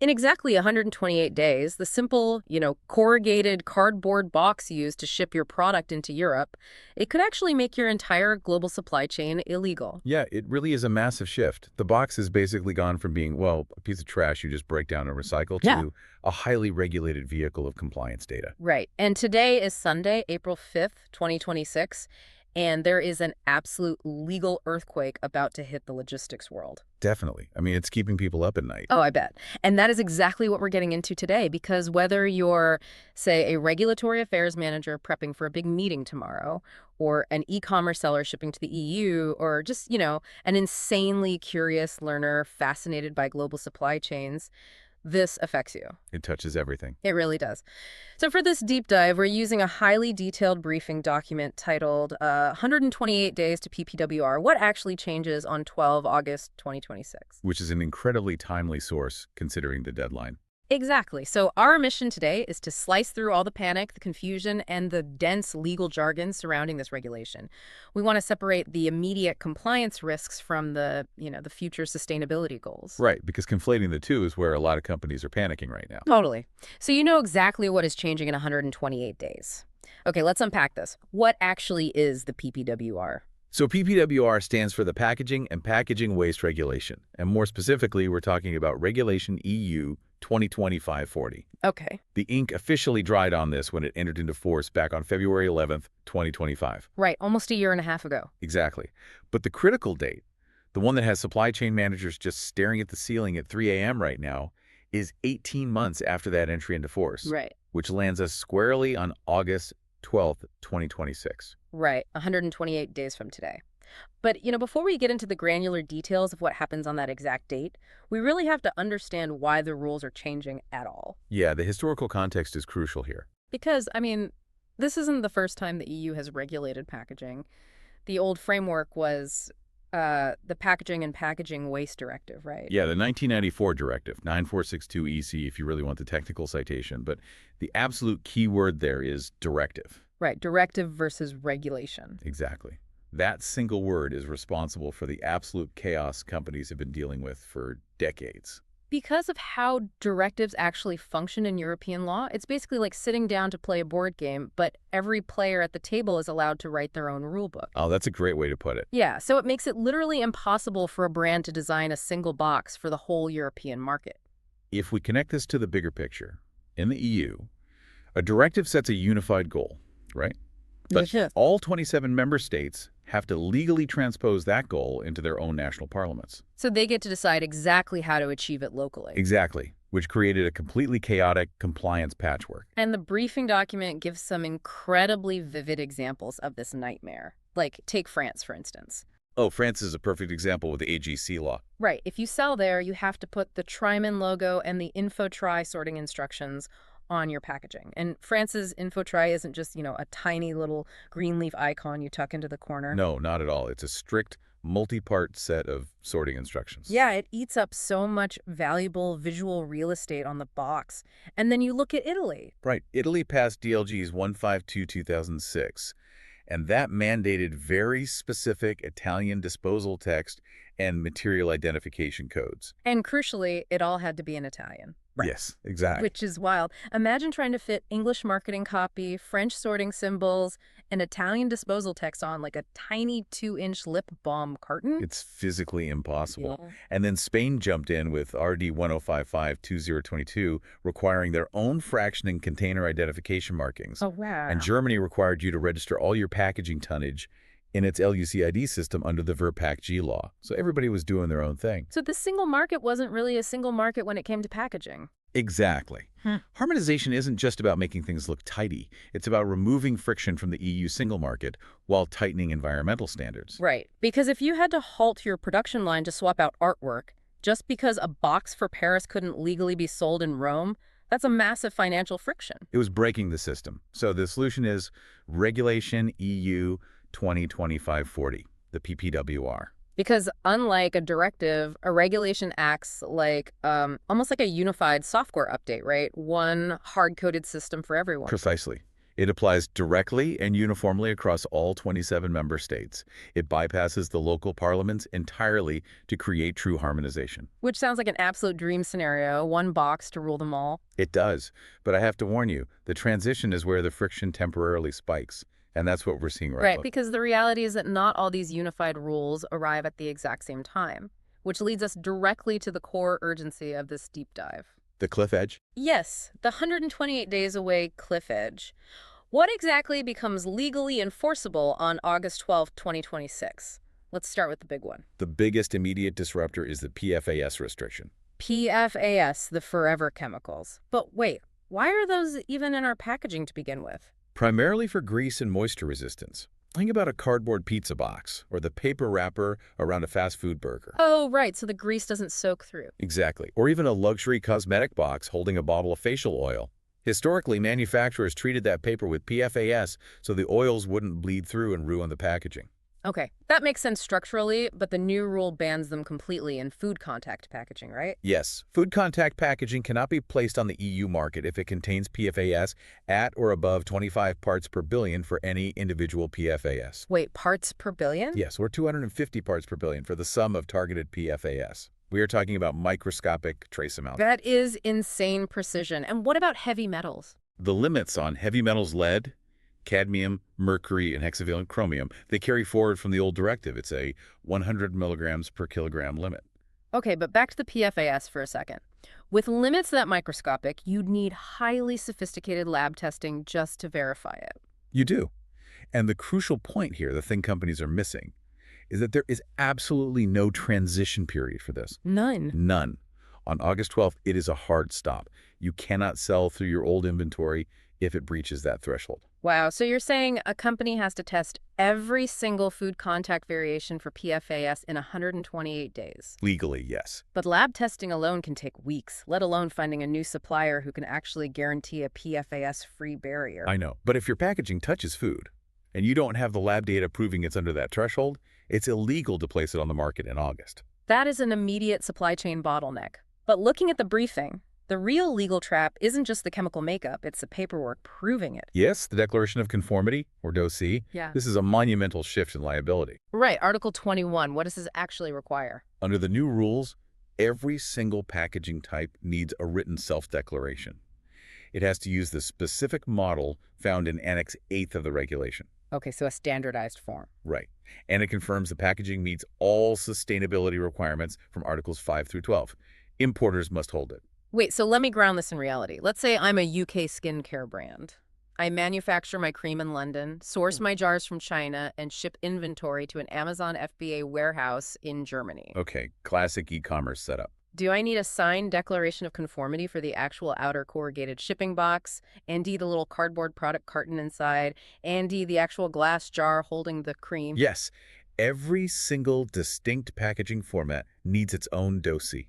In exactly 128 days, the simple, corrugated cardboard box used to ship your product into Europe, it could actually make your entire global supply chain illegal. Yeah, it really is a massive shift. The box has basically gone from being, well, a piece of trash you just break down and recycle Yeah. to a highly regulated vehicle of compliance data. Right. And today is Sunday, April 5th, 2026, and there is an absolute legal earthquake about to hit the logistics world. Definitely. I mean, it's keeping people up at night. Oh, I bet. And that is exactly what we're getting into today, because whether you're, say, a regulatory affairs manager prepping for a big meeting tomorrow, or an e-commerce seller shipping to the EU, or just, an insanely curious learner fascinated by global supply chains, this affects you. It touches everything. It really does. So for this deep dive, we're using a highly detailed briefing document titled 128 Days to PPWR, What Actually Changes on 12 August 2026. Which is an incredibly timely source considering the deadline. Exactly. So our mission today is to slice through all the panic, the confusion, and the dense legal jargon surrounding this regulation. We want to separate the immediate compliance risks from the future sustainability goals. Right, because conflating the two is where a lot of companies are panicking right now. Totally. So you know exactly what is changing in 128 days. Okay, let's unpack this. What actually is the PPWR? So PPWR stands for the Packaging and Packaging Waste Regulation. And more specifically, we're talking about Regulation EU 2025-40. Okay. The ink officially dried on this when it entered into force back on February 11th, 2025. Right, almost a year and a half ago. Exactly. But the critical date, the one that has supply chain managers just staring at the ceiling at 3 a.m. right now, is 18 months after that entry into force. Right. Which lands us squarely on August 12th, 2026. Right, 128 days from today. But, before we get into the granular details of what happens on that exact date, we really have to understand why the rules are changing at all. Yeah, the historical context is crucial here. Because, this isn't the first time the EU has regulated packaging. The old framework was the Packaging and Packaging Waste Directive, right? Yeah, the 1994 directive, 9462 EC if you really want the technical citation, but the absolute key word there is directive. Right, directive versus regulation. Exactly. That single word is responsible for the absolute chaos companies have been dealing with for decades. Because of how directives actually function in European law, it's basically like sitting down to play a board game, but every player at the table is allowed to write their own rule book. Oh, that's a great way to put it. Yeah, so it makes it literally impossible for a brand to design a single box for the whole European market. If we connect this to the bigger picture, in the EU, a directive sets a unified goal, right? But all 27 member states have to legally transpose that goal into their own national parliaments. So they get to decide exactly how to achieve it locally. Exactly, which created a completely chaotic compliance patchwork. And the briefing document gives some incredibly vivid examples of this nightmare. Like, take France, for instance. Oh, France is a perfect example with the AGC law. Right. If you sell there, you have to put the Tryman logo and the InfoTry sorting instructions on your packaging. And France's InfoTry isn't just, a tiny little green leaf icon you tuck into the corner. No, not at all. It's a strict, multi-part set of sorting instructions. Yeah, it eats up so much valuable visual real estate on the box. And then you look at Italy. Right. Italy passed DLG's 152/2006, and that mandated very specific Italian disposal text and material identification codes. And crucially, it all had to be in Italian. Right. Yes, exactly. Which is wild. Imagine trying to fit English marketing copy, French sorting symbols, and Italian disposal text on like a tiny 2-inch lip balm carton. It's physically impossible. Yeah. And then Spain jumped in with RD 1055/2022, requiring their own fraction and container identification markings. Oh, wow. And Germany required you to register all your packaging tonnage in its LUCID system under the VERPAC-G law. So everybody was doing their own thing. So the single market wasn't really a single market when it came to packaging. Exactly. Harmonization isn't just about making things look tidy. It's about removing friction from the EU single market while tightening environmental standards. Right. Because if you had to halt your production line to swap out artwork just because a box for Paris couldn't legally be sold in Rome, that's a massive financial friction. It was breaking the system. So the solution is Regulation EU 2025-40, the PPWR. Because unlike a directive, a regulation acts like almost like a unified software update, right? One hard-coded system for everyone. Precisely. It applies directly and uniformly across all 27 member states. It bypasses the local parliaments entirely to create true harmonization. Which sounds like an absolute dream scenario, one box to rule them all. It does, but I have to warn you, the transition is where the friction temporarily spikes, and that's what we're seeing right Right, now. because the reality is that not all these unified rules arrive at the exact same time, which leads us directly to the core urgency of this deep dive. The cliff edge? Yes, the 128 days away cliff edge. What exactly becomes legally enforceable on August 12th, 2026? Let's start with the big one. The biggest immediate disruptor is the PFAS restriction. PFAS, the forever chemicals. But wait, why are those even in our packaging to begin with? Primarily for grease and moisture resistance. Think about a cardboard pizza box or the paper wrapper around a fast food burger. Oh, right, so the grease doesn't soak through. Exactly. Or even a luxury cosmetic box holding a bottle of facial oil. Historically, manufacturers treated that paper with PFAS so the oils wouldn't bleed through and ruin the packaging. Okay, that makes sense structurally, but the new rule bans them completely in food contact packaging, right? Yes, food contact packaging cannot be placed on the EU market if it contains PFAS at or above 25 parts per billion for any individual PFAS. Wait, parts per billion? Yes, or 250 parts per billion for the sum of targeted PFAS. We are talking about microscopic trace amounts. That is insane precision. And what about heavy metals? The limits on heavy metals lead, cadmium, mercury, and hexavalent chromium, they carry forward from the old directive. It's a 100 milligrams per kilogram limit. Okay, but back to the PFAS for a second. With limits that microscopic, you'd need highly sophisticated lab testing just to verify it. You do. And the crucial point here, the thing companies are missing, is that there is absolutely no transition period for this. None. None. On August 12th, it is a hard stop. You cannot sell through your old inventory if it breaches that threshold. Wow, so you're saying a company has to test every single food contact variation for PFAS in 128 days. Legally, yes. But lab testing alone can take weeks, let alone finding a new supplier who can actually guarantee a PFAS-free barrier. I know. But if your packaging touches food, and you don't have the lab data proving it's under that threshold, it's illegal to place it on the market in August. That is an immediate supply chain bottleneck. But looking at the briefing, the real legal trap isn't just the chemical makeup, it's the paperwork proving it. Yes, the Declaration of Conformity, or DOC. Yeah. This is a monumental shift in liability. Right, Article 21, what does this actually require? Under the new rules, every single packaging type needs a written self-declaration. It has to use the specific model found in Annex 8 of the regulation. Okay, so a standardized form. Right. And it confirms the packaging meets all sustainability requirements from Articles 5 through 12. Importers must hold it. Wait, so let me ground this in reality. Let's say I'm a UK skincare brand. I manufacture my cream in London, source my jars from China, and ship inventory to an Amazon FBA warehouse in Germany. Okay, classic e-commerce setup. Do I need a signed declaration of conformity for the actual outer corrugated shipping box, Andy the little cardboard product carton inside, Andy the actual glass jar holding the cream? Yes, every single distinct packaging format needs its own DOC.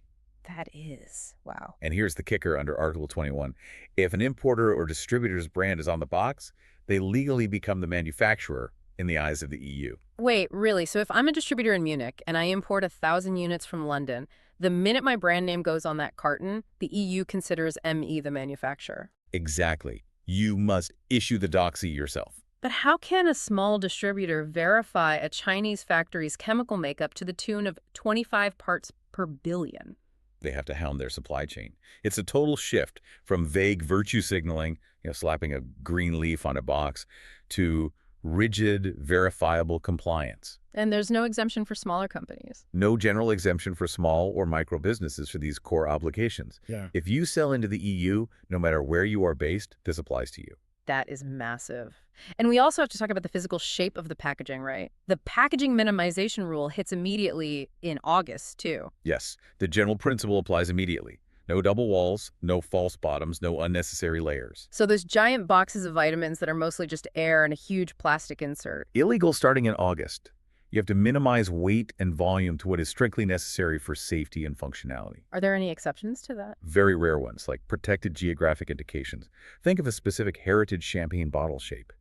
That is, wow. And here's the kicker under Article 21. If an importer or distributor's brand is on the box, they legally become the manufacturer in the eyes of the EU. Wait, really? So if I'm a distributor in Munich and I import 1,000 units from London, the minute my brand name goes on that carton, the EU considers ME the manufacturer. Exactly. You must issue the DOC yourself. But how can a small distributor verify a Chinese factory's chemical makeup to the tune of 25 parts per billion? They have to hound their supply chain. It's a total shift from vague virtue signaling, slapping a green leaf on a box, to rigid, verifiable compliance. And there's no exemption for smaller companies. No general exemption for small or micro businesses for these core obligations. Yeah. If you sell into the EU, no matter where you are based, this applies to you. That is massive. And we also have to talk about the physical shape of the packaging, right? The packaging minimization rule hits immediately in August, too. Yes, the general principle applies immediately. No double walls, no false bottoms, no unnecessary layers. So those giant boxes of vitamins that are mostly just air and a huge plastic insert. Illegal starting in August. You have to minimize weight and volume to what is strictly necessary for safety and functionality. Are there any exceptions to that? Very rare ones, like protected geographic indications. Think of a specific heritage champagne bottle shape.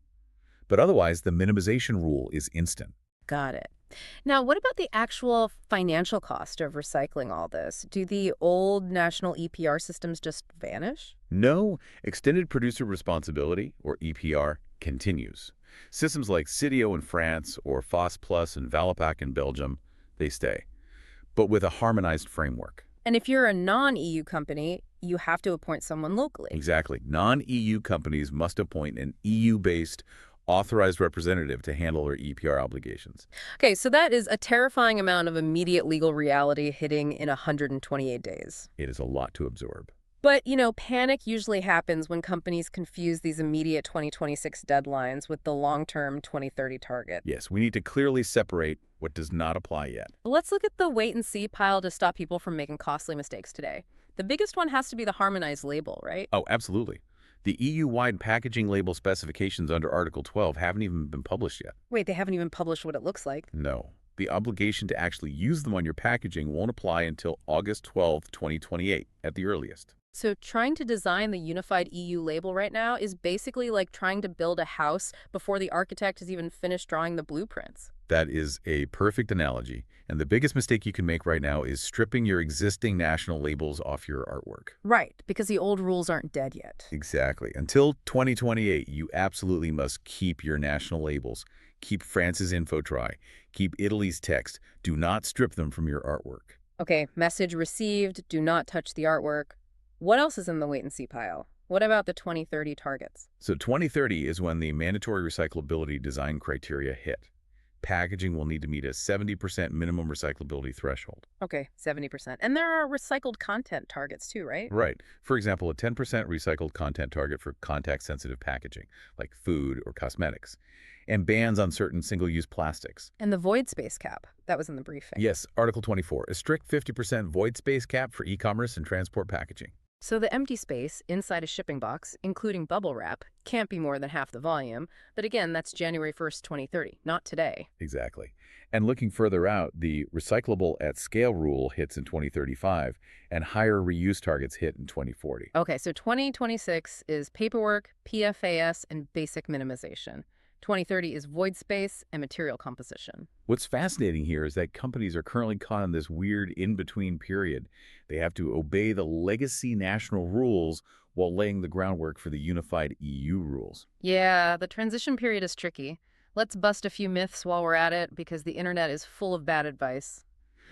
But otherwise, the minimization rule is instant. Got it. Now, what about the actual financial cost of recycling all this? Do the old national EPR systems just vanish? No, extended producer responsibility, or EPR, continues. Systems like Sitio in France or FOS Plus and Valopac in Belgium, they stay, but with a harmonized framework. And if you're a non-EU company, you have to appoint someone locally. Exactly. Non-EU companies must appoint an EU-based authorized representative to handle their EPR obligations. Okay, so that is a terrifying amount of immediate legal reality hitting in 128 days. It is a lot to absorb. But, panic usually happens when companies confuse these immediate 2026 deadlines with the long-term 2030 target. Yes, we need to clearly separate what does not apply yet. Let's look at the wait-and-see pile to stop people from making costly mistakes today. The biggest one has to be the harmonized label, right? Oh, absolutely. The EU-wide packaging label specifications under Article 12 haven't even been published yet. Wait, they haven't even published what it looks like. No. The obligation to actually use them on your packaging won't apply until August 12, 2028 at the earliest. So trying to design the unified EU label right now is basically like trying to build a house before the architect has even finished drawing the blueprints. That is a perfect analogy. And the biggest mistake you can make right now is stripping your existing national labels off your artwork. Right, because the old rules aren't dead yet. Exactly. Until 2028, you absolutely must keep your national labels. Keep France's infotry. Keep Italy's text. Do not strip them from your artwork. Okay, message received, do not touch the artwork. What else is in the wait-and-see pile? What about the 2030 targets? So 2030 is when the mandatory recyclability design criteria hit. Packaging will need to meet a 70% minimum recyclability threshold. Okay, 70%. And there are recycled content targets too, right? Right. For example, a 10% recycled content target for contact-sensitive packaging, like food or cosmetics, and bans on certain single-use plastics. And the void space cap, that was in the briefing. Yes, Article 24, a strict 50% void space cap for e-commerce and transport packaging. So the empty space inside a shipping box, including bubble wrap, can't be more than half the volume. But again, that's January 1st, 2030, not today. Exactly. And looking further out, the recyclable at scale rule hits in 2035, and higher reuse targets hit in 2040. Okay, so 2026 is paperwork, PFAS, and basic minimization. 2030 is void space and material composition. What's fascinating here is that companies are currently caught in this weird in-between period. They have to obey the legacy national rules while laying the groundwork for the unified EU rules. Yeah, the transition period is tricky. Let's bust a few myths while we're at it, because the internet is full of bad advice.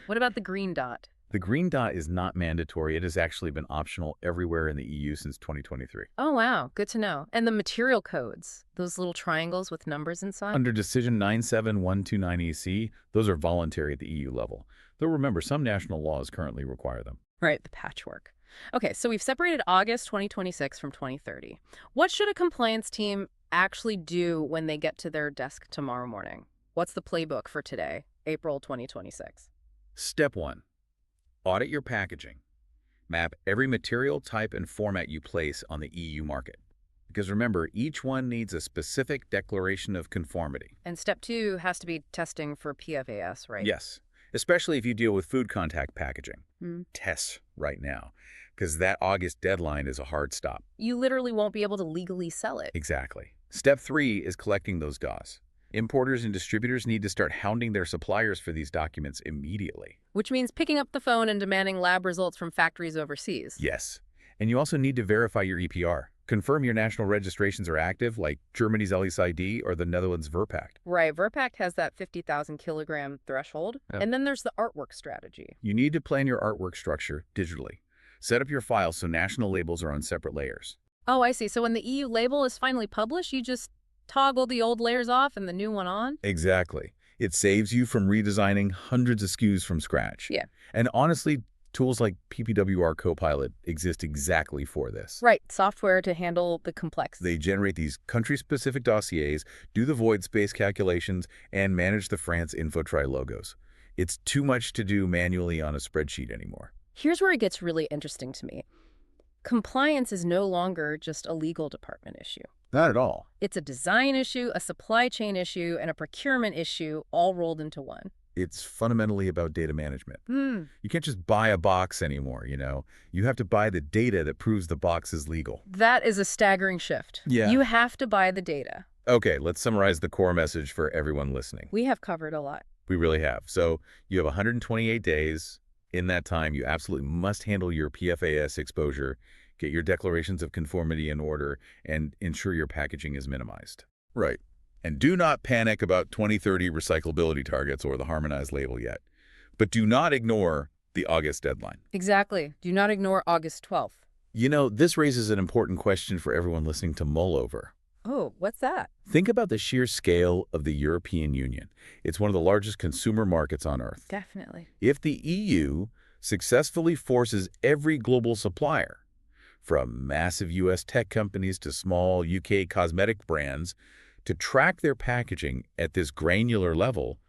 What about the green dot? The green dot is not mandatory. It has actually been optional everywhere in the EU since 2023. Oh, wow. Good to know. And the material codes, those little triangles with numbers inside? Under Decision 97129EC, those are voluntary at the EU level. Though remember, some national laws currently require them. Right, the patchwork. Okay, so we've separated August 2026 from 2030. What should a compliance team actually do when they get to their desk tomorrow morning? What's the playbook for today, April 2026? Step 1. Audit your packaging. Map every material, type, and format you place on the EU market. Because remember, each one needs a specific declaration of conformity. And step 2 has to be testing for PFAS, right? Yes, especially if you deal with food contact packaging. Hmm. Tests right now, because that August deadline is a hard stop. You literally won't be able to legally sell it. Exactly. Step 3 is collecting those DAWs. Importers and distributors need to start hounding their suppliers for these documents immediately. Which means picking up the phone and demanding lab results from factories overseas. Yes. And you also need to verify your EPR. Confirm your national registrations are active, like Germany's LESID or the Netherlands Verpact. Right, Verpact has that 50,000 kilogram threshold. Yeah. And then there's the artwork strategy. You need to plan your artwork structure digitally. Set up your files so national labels are on separate layers. Oh, I see. So when the EU label is finally published, you just toggle the old layers off and the new one on? Exactly. It saves you from redesigning hundreds of SKUs from scratch. Yeah. And honestly, tools like PPWR Copilot exist exactly for this. Right, software to handle the complexity. They generate these country-specific dossiers, do the void space calculations, and manage the France InfoTri logos. It's too much to do manually on a spreadsheet anymore. Here's where it gets really interesting to me. Compliance is no longer just a legal department issue. Not at all. It's a design issue, a supply chain issue, and a procurement issue all rolled into one. It's fundamentally about data management. Hmm. You can't just buy a box anymore, you know? You have to buy the data that proves the box is legal. That is a staggering shift. Yeah. You have to buy the data. Okay, let's summarize the core message for everyone listening. We have covered a lot. We really have. So you have 128 days. In that time, you absolutely must handle your PFAS exposure, get your declarations of conformity in order, and ensure your packaging is minimized. Right. And do not panic about 2030 recyclability targets or the harmonized label yet. But do not ignore the August deadline. Exactly. Do not ignore August 12th. This raises an important question for everyone listening to mull over. Oh, what's that? Think about the sheer scale of the European Union. It's one of the largest consumer markets on Earth. Definitely. If the EU successfully forces every global supplier, from massive U.S. tech companies to small UK cosmetic brands, to track their packaging at this granular level,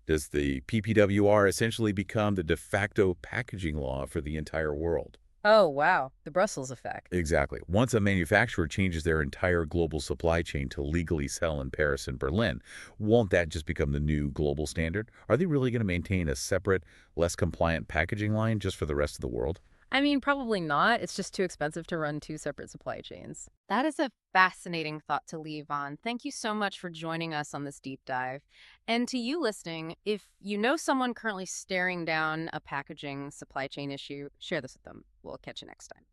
does the PPWR essentially become the de facto packaging law for the entire world? Oh, wow. The Brussels effect. Exactly. Once a manufacturer changes their entire global supply chain to legally sell in Paris and Berlin, won't that just become the new global standard? Are they really going to maintain a separate, less compliant packaging line just for the rest of the world? I mean, probably not. It's just too expensive to run two separate supply chains. That is a fascinating thought to leave on. Thank you so much for joining us on this deep dive. And to you listening, if you know someone currently staring down a packaging supply chain issue, share this with them. We'll catch you next time.